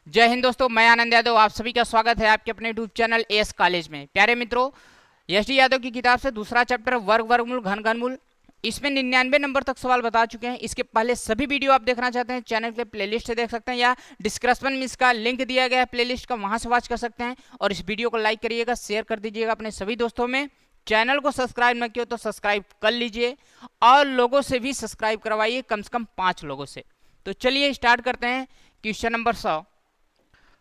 जय हिंद दोस्तों, मैं आनंद यादव। आप सभी का स्वागत है आपके अपने यूट्यूब चैनल एस कॉलेज में। प्यारे मित्रों, एस डी यादव की किताब से दूसरा चैप्टर वर्ग वर्गमूल घन घनमूल, इसमें 99 नंबर तक सवाल बता चुके हैं। इसके पहले सभी वीडियो आप देखना चाहते हैं चैनल के प्लेलिस्ट से देख सकते हैं या डिस्क्रिप्शन में इसका लिंक दिया गया है प्लेलिस्ट का, वहां से वॉच कर सकते हैं। और इस वीडियो को लाइक करिएगा, शेयर कर दीजिएगा अपने सभी दोस्तों में। चैनल को सब्सक्राइब न किया तो सब्सक्राइब कर लीजिए और लोगों से भी सब्सक्राइब करवाइए, कम से कम 5 लोगों से। तो चलिए स्टार्ट करते हैं। क्वेश्चन नंबर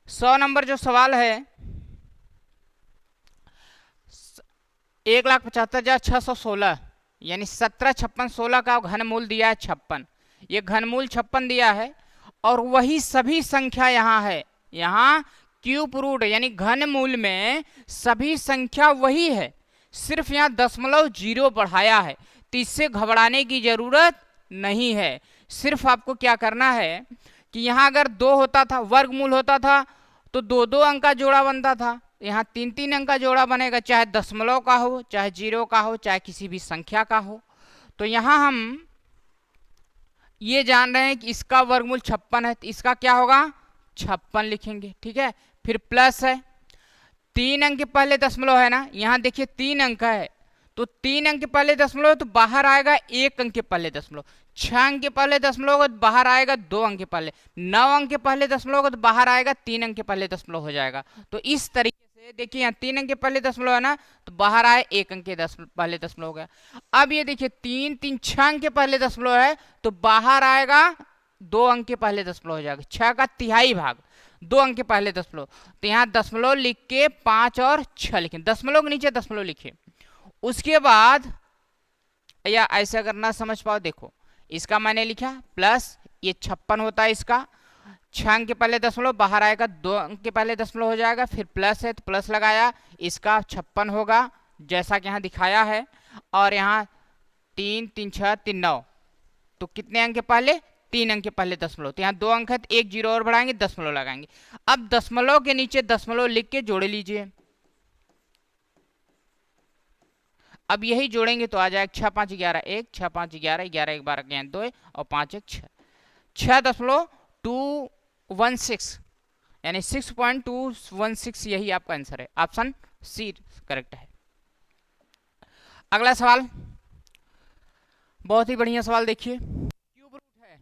100 नंबर जो सवाल है, 1,75,616 यानी 17 56 16 का घनमूल दिया है 56। ये घनमूल 56 दिया है और वही सभी संख्या यहाँ है। यहाँ क्यूब रूट यानी घनमूल में सभी संख्या वही है, सिर्फ यहाँ दशमलव जीरो बढ़ाया है। तो इससे घबराने की जरूरत नहीं है। सिर्फ आपको क्या करना है कि यहाँ अगर 2 होता था, वर्गमूल होता था, तो 2-2 अंक का जोड़ा बनता था। यहाँ 3-3 अंक का जोड़ा बनेगा, चाहे दशमलव का हो, चाहे जीरो का हो, चाहे किसी भी संख्या का हो। तो यहाँ हम ये जान रहे हैं कि इसका वर्गमूल 56 है, तो इसका क्या होगा 56 लिखेंगे। ठीक है, फिर प्लस है, 3 अंक के पहले दशमलव है ना, यहाँ देखिए 3 अंक है, तो 3 अंक के पहले दशमलव तो बाहर आएगा 1 अंक के पहले दशमलव। 6 अंक के पहले दशमलव होगा तो बाहर आएगा 2 अंक के पहले। 9 अंक के पहले दशमलव होगा तो बाहर आएगा 3 अंक के पहले दशमलव हो जाएगा। तो इस तरीके से देखिए यहाँ 3 अंक के पहले दशमलव है ना, तो बाहर आए 1 अंक के पहले दशमलव हो गया। अब ये देखिए 3 3 6 अंक के पहले दशमलव है, तो बाहर आएगा 2 अंक के पहले दशमलव हो जाएगा। 6 का तिहाई भाग 2 अंक के पहले दशमलव, तो यहाँ दशमलव लिख के 5 और 6 लिखें, दशमलव के नीचे दशमलव लिखिए। उसके बाद या ऐसे अगर ना समझ पाओ, देखो इसका मैंने लिखा प्लस, ये 56 होता है, इसका 6 अंक के पहले दशमलव बाहर आएगा 2 अंक के पहले दशमलव हो जाएगा, फिर प्लस है तो प्लस लगाया, इसका 56 होगा जैसा कि यहाँ दिखाया है। और यहाँ 3 3 6 3 9, तो कितने अंक के पहले 3 अंक के पहले दशमलव, तो यहाँ 2 अंक है तो 1 जीरो और बढ़ाएंगे, दशमलव लगाएंगे। अब दशमलव के नीचे दशमलव लिख के जोड़ लीजिए। अब यही जोड़ेंगे तो आ जाएगा 6 5 11 1, 6 5 11 11 1 12 2 और 5 1 6, 6.216 यानी 6.216, यही आपका आंसर है। ऑप्शन सी करेक्ट है। अगला सवाल बहुत ही बढ़िया सवाल देखिए, क्यूब रूट है।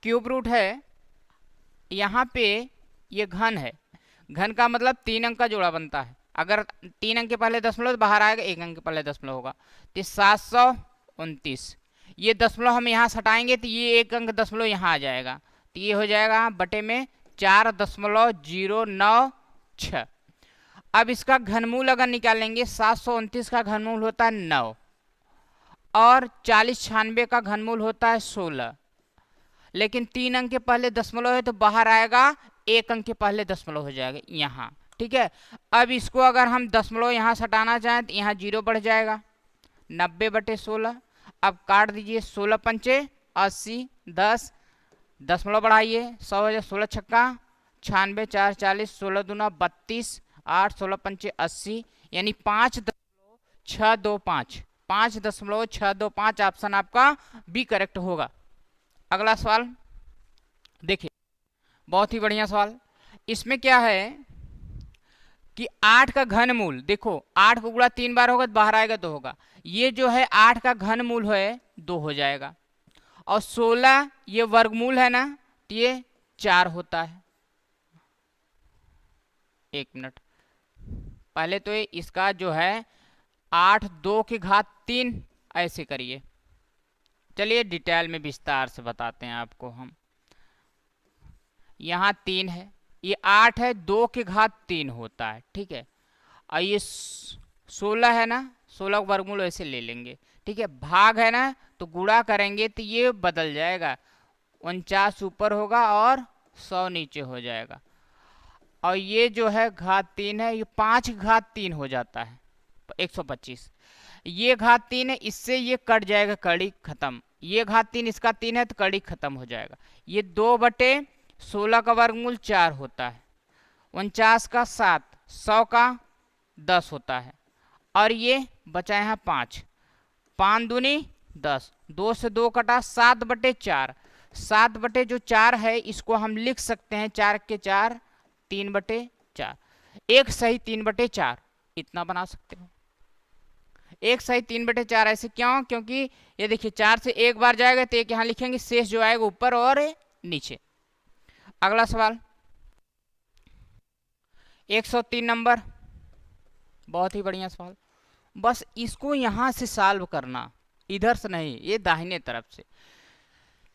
क्यूब रूट है, यहाँ पे ये घन है, घन का मतलब 3 अंक का जोड़ा बनता है। अगर 3 अंक के पहले दशमलव तो बाहर आएगा 1 अंक के पहले दशमलव होगा, तो 729। ये दशमलव हम यहाँ हटाएंगे तो ये 1 अंक दशमलव यहाँ आ जाएगा, तो ये हो जाएगा बटे में 4.096। अब इसका घनमूल अगर निकालेंगे, 729 का घनमूल होता है 9 और 4096 का घनमूल होता है 16, लेकिन 3 अंक के पहले दशमलव है तो बाहर आएगा 1 अंक के पहले दशमलव हो जाएगा यहाँ। ठीक है, अब इसको अगर हम दशमलव यहाँ हटाना चाहें तो यहाँ जीरो बढ़ जाएगा, 90/16। अब काट दीजिए, 16 पंचे 80, 10 दशमलव बढ़ाइए, 100 हो जाए, 16 छक्का 96, 4 40, 16 दूना 32, 8 16 पंचे 80 यानी 5.625, 5.625। ऑप्शन आपका बी करेक्ट होगा। अगला सवाल देखिए, बहुत ही बढ़िया सवाल। इसमें क्या है कि 8 का घनमूल, देखो 8 को गुणा 3 बार होगा तो बाहर आएगा 2 होगा। ये जो है 8 का घनमूल है 2 हो जाएगा, और 16 ये वर्गमूल है ना, तो ये 4 होता है। 1 मिनट, पहले तो इसका जो है 8 2 की घात 3 ऐसे करिए। चलिए डिटेल में विस्तार से बताते हैं आपको हम। यहाँ 3 है, ये 8 है, 2 की घात 3 होता है। ठीक है, और ये 16 है ना, 16 वर्गमूल ऐसे ले लेंगे। ठीक है, भाग है ना, तो गुणा करेंगे तो ये बदल जाएगा, 49 ऊपर होगा और 100 नीचे हो जाएगा। और ये जो है घात 3 है, ये 5 घात 3 हो जाता है 125। ये घात 3 है, इससे ये कट जाएगा, कड़ी खत्म। ये घात 3 इसका 3 है तो कड़ी खत्म हो जाएगा। ये 2/16 का वर्गमूल 4 होता है, 49 का 7, 100 का 10 होता है, और ये बचा यहाँ 5, 5 दूनी 10, 2 से 2 कटा, 7/4। 7 बटे जो 4 है इसको हम लिख सकते हैं 4 के 4 3/4, 1/3/4 इतना बना सकते हो। 1/3/4 ऐसे क्यों? क्योंकि ये देखिए 4 से एक बार जाएगा तो एक यहाँ लिखेंगे, शेष जो आएगा ऊपर और नीचे। अगला सवाल 103 नंबर, बहुत ही बढ़िया सवाल। बस इसको यहां से सॉल्व करना, इधर से नहीं, ये दाहिने तरफ से।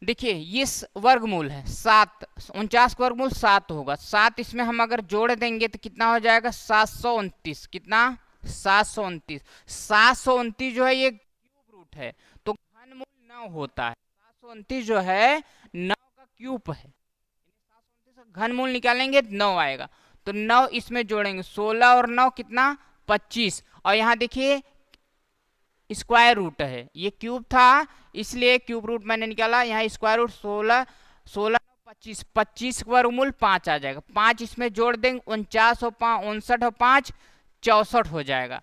देखिए ये वर्गमूल है 7, 49 का वर्गमूल 7 होगा। 7 इसमें हम अगर जोड़ देंगे तो कितना हो जाएगा? 729। कितना? 729। 729 जो है ये क्यूब रूट है, तो घनमूल 9 होता है। 729 जो है 9 का क्यूब है, 729 का घनमूल निकालेंगे 9 आएगा। तो 9 इसमें जोड़ेंगे, 16 और 9 कितना? 25। और यहाँ देखिए स्क्वायर रूट है, ये क्यूब था इसलिए क्यूब रूट मैंने निकाला। यहाँ स्क्वायर रूट 16, 16 25, 25 वर्गमूल 5 आ जाएगा। 5 इसमें जोड़ देंगे, 49 और 5 59 और 5 64 हो जाएगा।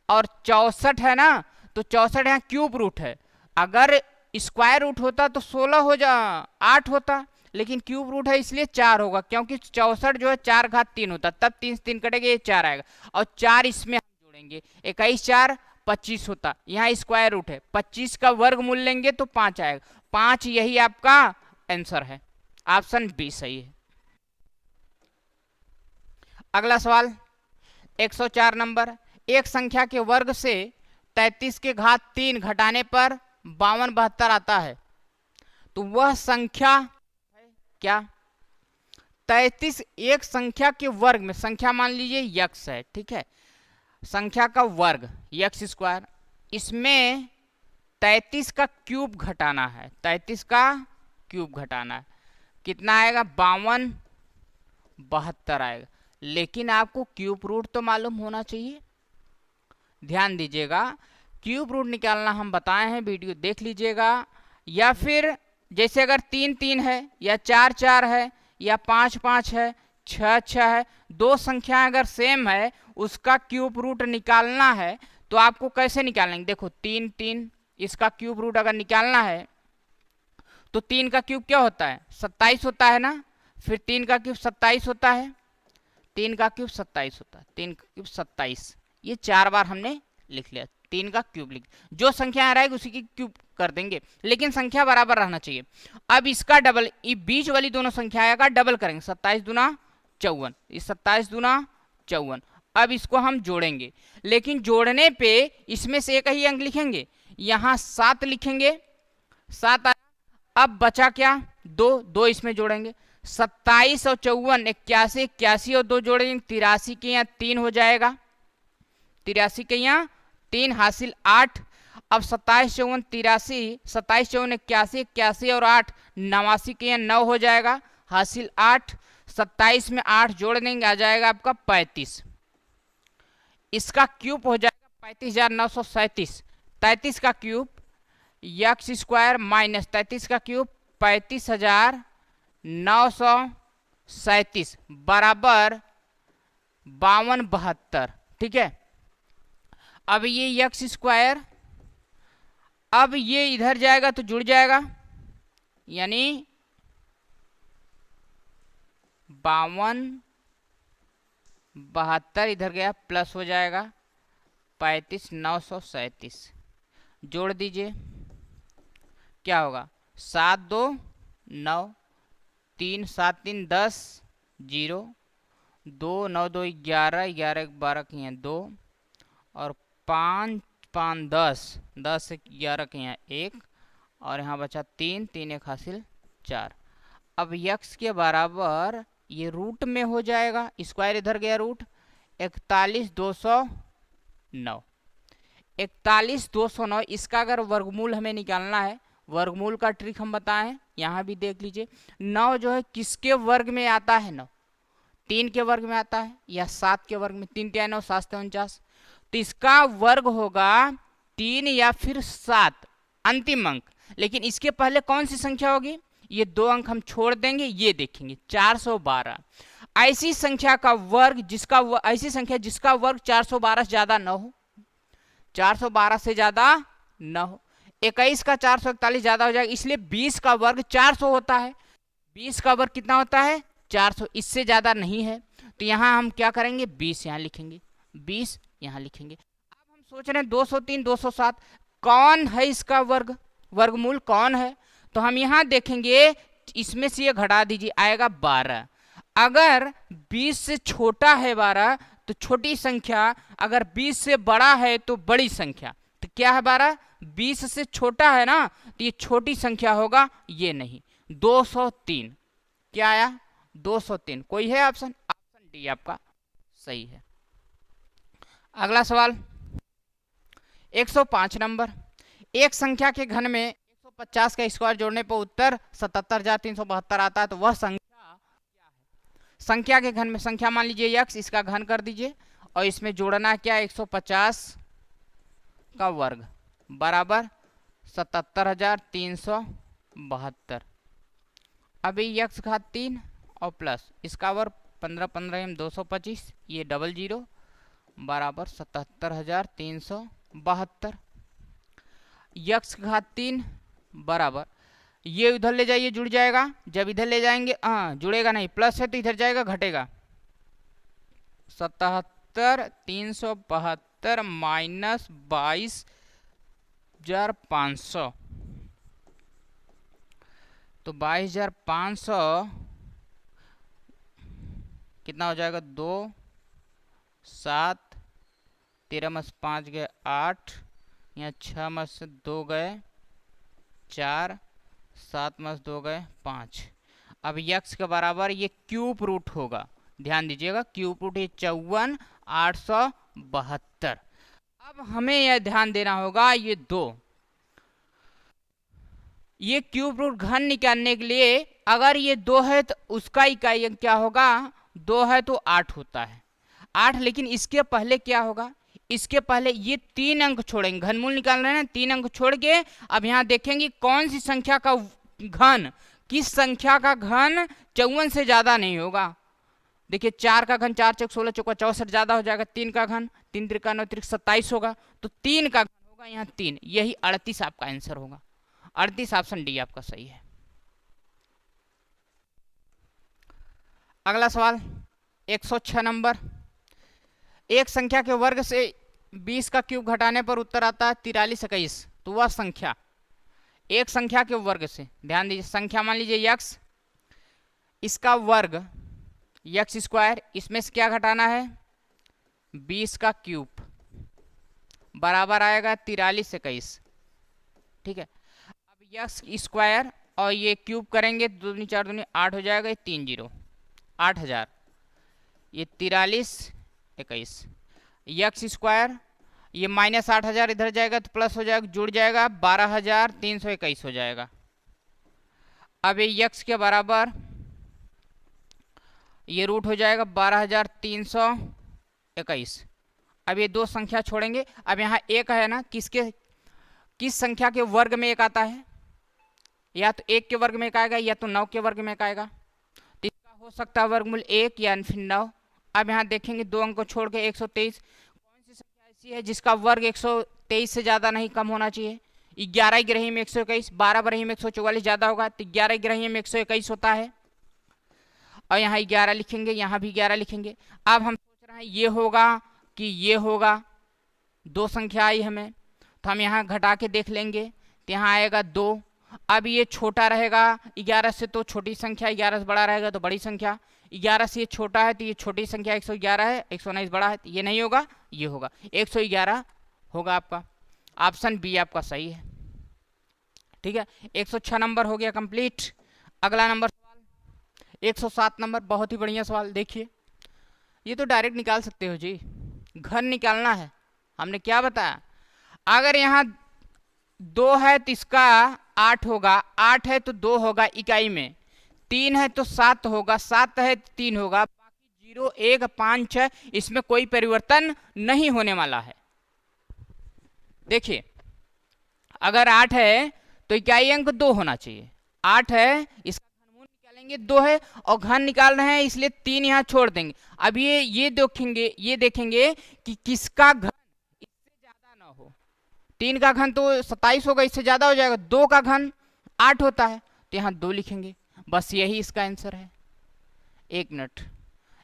और 64 है ना, तो 64 यहाँ क्यूब रूट है। अगर स्क्वायर रूट होता तो 16 हो जा 8 होता, लेकिन क्यूब रूट है इसलिए 4 होगा, क्योंकि 64 जो है 4 घात 3 होता, तब 3 से 3 कटेगा, ये 4 आएगा। और 4 इसमें हम जोड़ेंगे, 21 4 25 होता। यहाँ स्क्वायर रूट है, 25 का वर्गमूल लेंगे तो 5 आएगा। 5 यही आपका आंसर है, ऑप्शन बी सही है। अगला सवाल 104 नंबर, एक संख्या के वर्ग से 33 के घात 3 घटाने पर 52 72 आता है, तो वह संख्या है क्या? 33 एक संख्या के वर्ग में, संख्या मान लीजिए यक्स है, ठीक है, संख्या का वर्ग यक्स स्क्वायर, इसमें 33 का क्यूब घटाना है, 33 का क्यूब घटाना है, कितना आएगा? 52 72 आएगा। लेकिन आपको क्यूब रूट तो मालूम होना चाहिए, ध्यान दीजिएगा। क्यूब रूट निकालना हम बताए हैं, वीडियो देख लीजिएगा। या फिर जैसे अगर 3 3 है, या 4 4 है, या 5 5 है, 6 6 है, दो संख्या अगर सेम है उसका क्यूब रूट निकालना है, तो आपको कैसे निकालेंगे? देखो 3 3, इसका क्यूब रूट अगर निकालना है तो 3 का क्यूब क्या होता है? 27 होता है ना, फिर 3 का क्यूब 27 होता है, 3 का क्यूब 27 होता है, 3 का क्यूब 27, ये 4 बार हमने लिख लिया। 3 का क्यूब लिख, जो संख्या आ रहा है उसी की क्यूब कर देंगे, लेकिन संख्या बराबर रहना चाहिए। अब इसका डबल, ये बीच वाली दोनों संख्या का डबल करेंगे, 27 दूना 54, इस 27 दूना 54। अब इसको हम जोड़ेंगे, लेकिन जोड़ने पे इसमें से एक ही अंक लिखेंगे, यहाँ 7 लिखेंगे, 7 आया। अब बचा क्या? 2, 2 इसमें जोड़ेंगे, 27 और 54 81, 81 और 2 जोड़ेंगे 83 के यहाँ 3 हो जाएगा, 83 के यहाँ 3 हासिल 8। अब 27 54 83, 27 54 81, 81 और 8 89 के यहाँ 9 हो जाएगा, हासिल 8। 27 में 8 जोड़ देंगे, आ जाएगा आपका 35। इसका क्यूब हो जाएगा 35,937। 33 का क्यूब यक्स स्क्वायर माइनस 33 का क्यूब 35,937 बराबर 52 72, ठीक है। अब ये यक्स स्क्वायर, अब ये इधर जाएगा तो जुड़ जाएगा, यानी 52 72 इधर गया प्लस हो जाएगा 35,937, जोड़ दीजिए, क्या होगा? 7 2 9, 3 7 3 10, 0 2 9 2 11, 11 12 के यहाँ 2, और 5 5 10, 10 से 11 के यहाँ 1, और यहाँ बचा 3 3 1 हासिल 4। अब यक्स के बराबर ये रूट में हो जाएगा, स्क्वायर इधर गया रूट, 41,209, 41,209। इसका अगर वर्गमूल हमें निकालना है, वर्गमूल का ट्रिक हम बताएं, यहाँ भी देख लीजिए। 9 जो है किसके वर्ग में आता है? 9 3 के वर्ग में आता है, या 7 के वर्ग में, 3 3 9 7 49, तो इसका वर्ग होगा 3 या फिर 7 अंतिम अंक। लेकिन इसके पहले कौन सी संख्या होगी? ये 2 अंक हम छोड़ देंगे, ये देखेंगे 412। ऐसी संख्या का वर्ग जिसका ऐसी संख्या जिसका वर्ग 412 से ज्यादा न हो, 412 से ज्यादा न हो। 21 का 441 ज्यादा हो जाएगा, इसलिए 20 का वर्ग 400 होता है। 20 का वर्ग कितना होता है? 400, इससे ज्यादा नहीं है। तो यहाँ हम क्या करेंगे, 20 यहाँ लिखेंगे, 20 यहाँ लिखेंगे। अब हम सोच रहे हैं 203 207 कौन है इसका वर्गमूल कौन है, तो हम यहाँ देखेंगे इसमें से ये घटा दीजिए, आएगा 12। अगर 20 से छोटा है 12 तो छोटी संख्या, अगर 20 से बड़ा है तो बड़ी संख्या। तो क्या है 12, 20 से छोटा है ना, तो ये छोटी संख्या होगा, ये नहीं। 203 क्या आया, 203। कोई है ऑप्शन, ऑप्शन डी आपका सही है। अगला सवाल 105 नंबर, एक संख्या के घन में 150 का स्क्वायर जोड़ने पर उत्तर 77,372 आता है, तो वह संख्या क्या है। संख्या के घन में, संख्या मान लीजिए x, इसका घन कर दीजिए और इसमें जोड़ना क्या, 150 का वर्ग बराबर 77,372। अभी x घात 3 और प्लस इसका वर्ग 15 15 225, ये 00 बराबर 77,372। x घात 3 बराबर, ये उधर ले जाइए जुड़ जाएगा, जब इधर ले जाएंगे जुड़ेगा नहीं, प्लस है तो इधर जाएगा घटेगा, 77,372 माइनस 22,500, तो 22,500 कितना हो जाएगा, 2 7 13 में 5 गए 8, यहाँ 6 में से 2 गए 4, 7 में से 2 गए 5। अब x के बराबर ये क्यूब रूट होगा, ध्यान दीजिएगा क्यूब रूट, ये 54,872। अब हमें यह ध्यान देना होगा, ये 2, ये क्यूब रूट घन निकालने के लिए अगर ये 2 है तो उसका इकाई अंक क्या होगा, 2 है तो 8 होता है, 8। लेकिन इसके पहले क्या होगा, इसके पहले ये 3 अंक छोड़ेंगे, घनमूल निकाल रहे हैं, 3 अंक छोड़ के अब यहाँ देखेंगे कौन सी संख्या का घन, किस संख्या का घन 54 से ज्यादा नहीं होगा। देखिए 4 का घन 4 चौक 16 चौका 64 ज्यादा हो जाएगा, 3 का घन 3 त्रिका 9 त्रिक 27 होगा, तो 3 का घन होगा यहाँ 3, यही 38 आपका आंसर होगा। 38 ऑप्शन डी आपका सही है। अगला सवाल 106 नंबर, एक संख्या के वर्ग से 20 का क्यूब घटाने पर उत्तर आता है 4321, तो वह संख्या, एक संख्या के वर्ग से, ध्यान दीजिए संख्या मान लीजिए x, इसका वर्ग x स्क्वायर, इसमें से क्या घटाना है, 20 का क्यूब बराबर आएगा 4321, ठीक है। अब x स्क्वायर और ये क्यूब करेंगे, 2 दूनी 4 दूनी 8 हो जाएगा, 30 8000, ये 4321, x स्क्वायर, ये माइनस 8000 इधर जाएगा तो प्लस हो जाएगा, जुड़ जाएगा 12,321 हो जाएगा। अब ये x के बराबर ये रूट हो जाएगा 12,321। अब ये 2 संख्या छोड़ेंगे, अब यहाँ एक है ना, किस संख्या के वर्ग में एक आता है, या तो 1 के वर्ग में एक आएगा या तो 9 के वर्ग में एक आएगा, तो इसका हो सकता है वर्गमूल 1 या फिर 9। अब यहाँ देखेंगे 2 अंक को छोड़ के 123, कौन सी संख्या ऐसी है जिसका वर्ग 123 से ज़्यादा नहीं कम होना चाहिए। 11 ग्रही में 121, 12 ग्रही में 144 ज़्यादा होगा, तो 11 ग्रही में 121 होता है, और यहाँ 11 लिखेंगे, यहाँ भी 11 लिखेंगे। अब हम सोच रहे हैं ये होगा कि ये होगा, 2 संख्या आई हमें, तो हम यहाँ घटा के देख लेंगे, तो यहाँ आएगा 2। अब ये छोटा रहेगा 11 से तो छोटी संख्या, 11 से बड़ा रहेगा तो बड़ी संख्या, 11 से ये छोटा है तो ये छोटी संख्या 111 है, 119 बड़ा है, तो ये नहीं होगा, ये होगा 111 होगा आपका, ऑप्शन बी आपका सही है, ठीक है। 106 नंबर हो गया कंप्लीट। अगला नंबर सवाल 107 नंबर, बहुत ही बढ़िया सवाल, देखिए ये तो डायरेक्ट निकाल सकते हो जी, घन निकालना है, हमने क्या बताया, अगर यहाँ 2 है तो इसका 8 होगा, 8 है तो 2 होगा इकाई में, 3 है तो 7 होगा, 7 है तो 3 होगा, बाकी 0 1 5 6, इसमें कोई परिवर्तन नहीं होने वाला है। देखिए अगर 8 है तो इकाई अंक 2 होना चाहिए, 8 है, इसका घनमूल निकालेंगे 2 है, और घन निकाल रहे हैं इसलिए 3 यहाँ छोड़ देंगे। अब ये देखेंगे कि किसका घन इससे ज्यादा ना हो, 3 का घन तो 27 होगा, इससे ज्यादा हो जाएगा, 2 का घन 8 होता है, तो यहाँ 2 लिखेंगे, बस यही इसका आंसर है। 1 मिनट,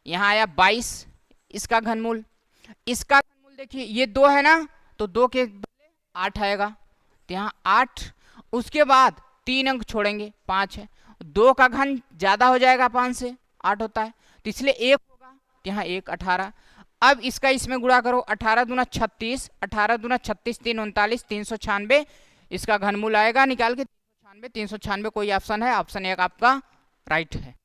यहाँ आया 22, इसका घनमूल। इसका घनमूल देखिए ये 2 है ना, तो 2 के बदले 8 आएगा, तो यहाँ 8। उसके बाद 3 अंक छोड़ेंगे, 5 है। 2 का घन ज़्यादा हो जाएगा 5 से, 8 होता है, तो इसलिए 1 होगा, तो यहाँ 1, 18। अब इसका इसमें गुणा करो, 18 दूना 36, 18 दूना 36, 3 39, 396 इसका घनमूल आएगा निकाल के 396। 396 कोई ऑप्शन है? ऑप्शन 1 आपका राइट है।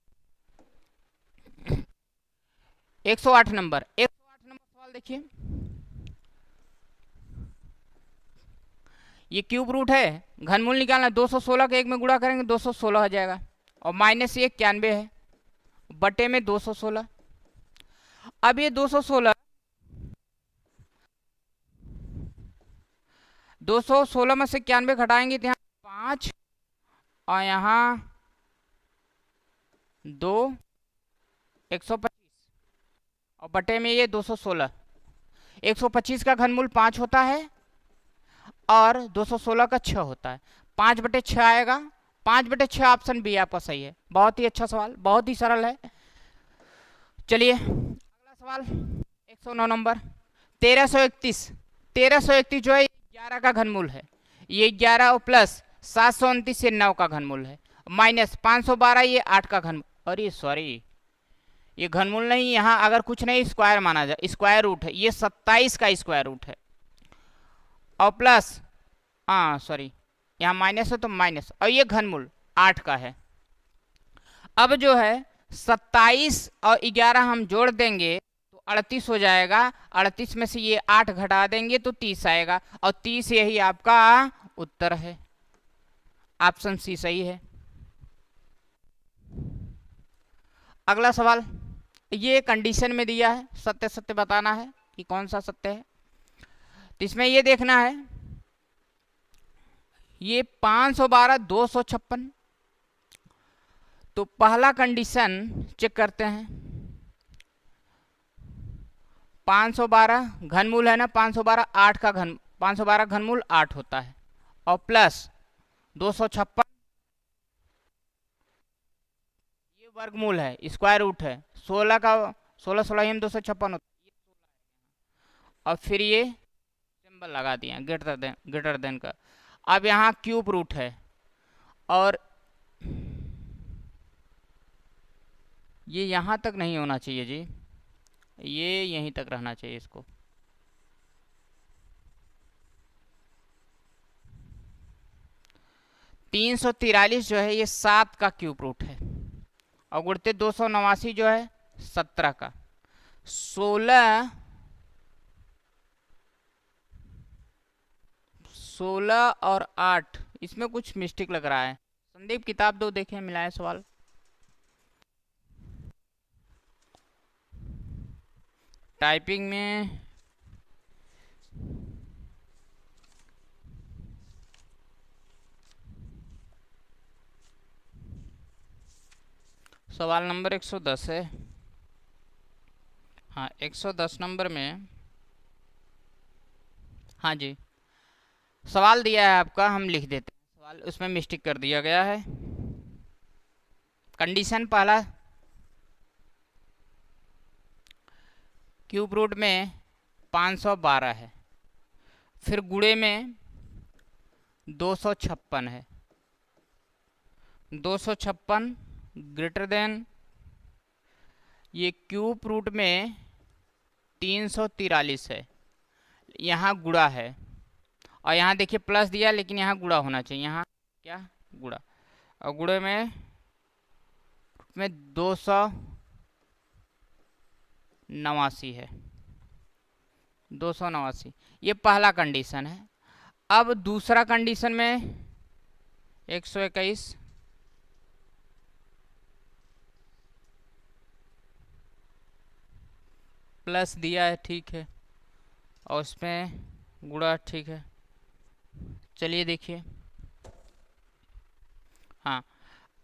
108 नंबर, 108 नंबर सवाल देखिए। ये क्यूब रूट है, घनमूल निकालना। 216 के 1 में गुणा करेंगे 216 हो जाएगा, और माइनस ये 91 है बटे में 216। अब ये 216 में से 91 घटाएंगे तो यहाँ 5 और यहाँ 2, 125 और बटे में ये 216। 125 का घनमूल 5 होता है और 216 का 6 होता है। 5 बटे 6 आएगा, 5 बटे 6 ऑप्शन बी आपका सही है। बहुत ही अच्छा सवाल, बहुत ही सरल है। चलिए अगला सवाल 109 नंबर। 1331 जो है 11 का घनमूल है। ये 11 और प्लस 729 से 9 का घनमूल है, माइनस 512 ये 8 का घनमूल। अरे सॉरी, ये घनमूल नहीं, यहाँ अगर कुछ नहीं स्क्वायर माना जाए, स्क्वायर रूट है, ये 27 का स्क्वायर रूट है, और प्लस सॉरी यहाँ माइनस है तो माइनस, और ये घनमूल 8 का है। अब जो है 27 और 11 हम जोड़ देंगे तो 38 हो जाएगा। 38 में से ये 8 घटा देंगे तो 30 आएगा, और 30 यही आपका उत्तर है। ऑप्शन सी सही है। अगला सवाल, ये कंडीशन में दिया है, सत्य सत्य बताना है कि कौन सा सत्य है। तो इसमें ये देखना है, ये 512 256, तो पहला कंडीशन चेक करते हैं। 512 घनमूल है ना, 512 8 का 512 घनमूल 8 होता है, और प्लस 256 ये वर्गमूल है, स्क्वायर रूट है। 16 का 16 16 में 256 होता है, और फिर ये सिंबल लगा दिया ग्रेटर देन का। अब यहाँ क्यूब रूट है, और ये यहाँ तक नहीं होना चाहिए जी, ये यहीं तक रहना चाहिए इसको। तीन 343 जो है ये 7 का क्यूब रूट है, और गुणते 289 जो है 17 का। 16 और 8 इसमें कुछ मिस्टेक लग रहा है। संदीप किताब 2 देखें, मिलाए सवाल। टाइपिंग में सवाल नंबर 110 है। हाँ 110 नंबर में, हाँ जी सवाल दिया है आपका, हम लिख देते हैं सवाल, उसमें मिस्टेक कर दिया गया है। कंडीशन पहला, क्यूब रूट में 512 है, फिर गुणे में 256 है, 256 ग्रेटर देन ये क्यूब रूट में 343 है, यहाँ गुणा है, और यहाँ देखिए प्लस दिया लेकिन यहाँ गुणा होना चाहिए, यहाँ क्या गुणा, और गुणे में 289 है, 289 ये पहला कंडीशन है। अब दूसरा कंडीशन में 121 प्लस दिया है, ठीक है, और उसमें गुणा, ठीक है। चलिए देखिए, हाँ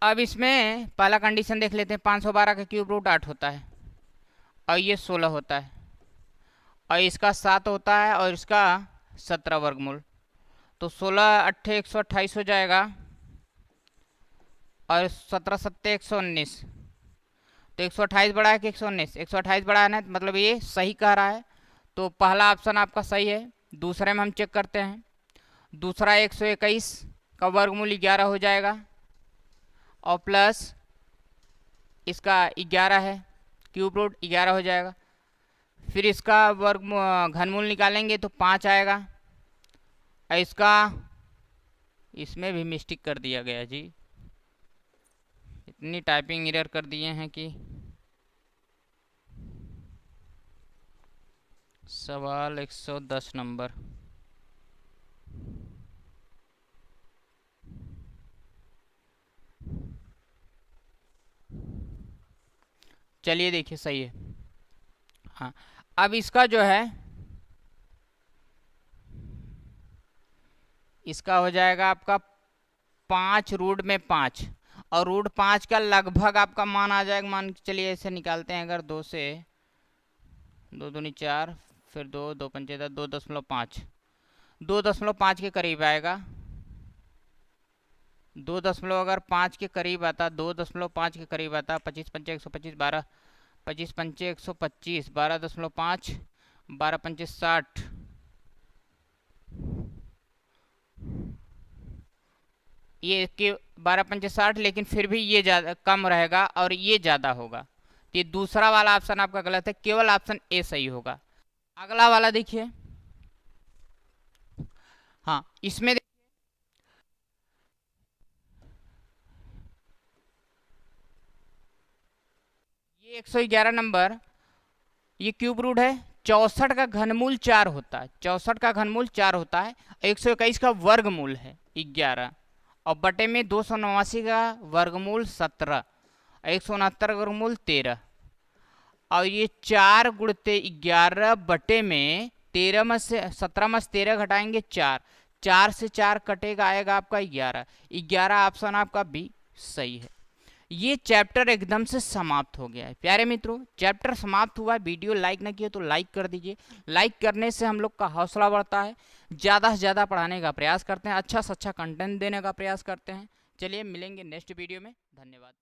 अब इसमें पहला कंडीशन देख लेते हैं। 512 का क्यूब रूट 8 होता है, और ये 16 होता है, और इसका 7 होता है, और इसका 17 वर्गमूल, तो 16 8 128 हो जाएगा, और 17 7 119, तो 128 बड़ा है कि 119? 128 बड़ा है ना, मतलब ये सही कह रहा है, तो पहला ऑप्शन आपका सही है। दूसरे में हम चेक करते हैं। दूसरा 121 का वर्गमूल 11 हो जाएगा और प्लस इसका 11 है, क्यूब रूट 11 हो जाएगा। फिर इसका वर्ग घनमूल निकालेंगे तो 5 आएगा। इसका इसमें भी मिस्टेक कर दिया गया जी, इतनी टाइपिंग एरर कर दिए हैं कि सवाल 110 नंबर। चलिए देखिए सही है। हाँ, अब इसका जो है इसका हो जाएगा आपका 5 रूट में 5, और रूट 5 का लगभग आपका मान आ जाएगा। मान के चलिए ऐसे निकालते हैं, अगर 2 से 2 दूनी 4, फिर 2 2 पंचे 10, 2.5, 2.5 के करीब आएगा। 2 दशमलव अगर 5 के करीब आता, 2.5 के करीब आता, 25 पंचे 125, 12 25 पंचे 125, 12.5, 12 पंचे 60, ये के 12 पंचे 60, लेकिन फिर भी ये ज़्यादा कम रहेगा और ये ज़्यादा होगा। तो ये दूसरा वाला ऑप्शन आपका गलत है, केवल ऑप्शन ए सही होगा। अगला वाला देखिए। हाँ, इसमें ये 111 नंबर, ये क्यूब रूट है। 64 का घनमूल 4 होता है, 64 का घनमूल 4 होता है। 121 का वर्गमूल है 11, और बटे में 289 का वर्गमूल 17, 169 का वर्गमूल 13, और ये 4 गुणते 11 बटे में 13 में से 17 में से 13 घटाएंगे 4, 4 से 4 कटेगा, आएगा आपका 11। 11 ऑप्शन आपका बी सही है। ये चैप्टर एकदम से समाप्त हो गया है प्यारे मित्रों। चैप्टर समाप्त हुआ है। वीडियो लाइक ना किया तो लाइक कर दीजिए। लाइक करने से हम लोग का हौसला बढ़ता है, ज़्यादा से ज़्यादा पढ़ाने का प्रयास करते हैं, अच्छा से अच्छा कंटेंट देने का प्रयास करते हैं। चलिए मिलेंगे नेक्स्ट वीडियो में। धन्यवाद।